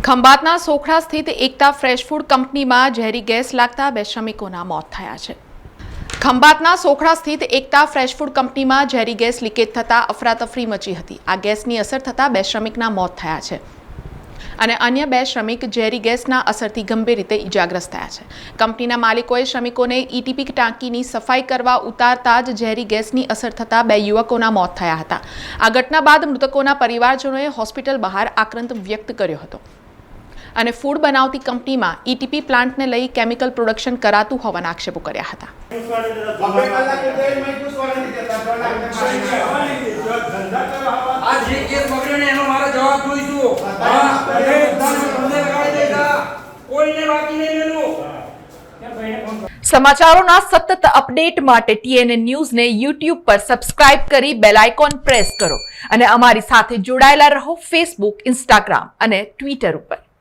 ખંભાતના સોખડા સ્થિત એકતા fresh food કંપનીમાં ઝેરી ગેસ લાગતા 2 શ્રમિકોના મોત થયા છે। ખંભાતના સોખડા સ્થિત એકતા ફ્રેશ ફૂડ કંપનીમાં ઝેરી ગેસ લીકેજ થતા અફરાતફરી મચી હતી। આ ગેસની અસર થતા 2 શ્રમિકના મોત થયા છે અને અન્ય 2 શ્રમિક ઝેરી ગેસના અસરથી ગંભીર રીતે ઇજાગ્રસ્ત થયા છે। કંપનીના માલિકોએ શ્રમિકોને ઈટીપી ટાંકીની સફાઈ કરવા ઉતારતા જ ઝેરી ગેસની અસર થતા 2 યુવકોના મોત થયા હતા। આ ઘટના બાદ મૃતકોના પરિવારજનોએ હોસ્પિટલ બહાર આક્રંદ વ્યક્ત કર્યો હતો અને ફૂડ બનાવતી કંપનીમાં ઈટીપી પ્લાન્ટને લઈ કેમિકલ પ્રોડક્શન કરાતું હોવાના આક્ષેપો કર્યા હતા। સમાચારોના સતત અપડેટ માટે TNN ન્યૂઝને YouTube પર સબસ્ક્રાઇબ કરી બેલ આઇકોન પ્રેસ કરો અને અમારી સાથે જોડાયેલા રહો Facebook, Instagram અને Twitter ઉપર।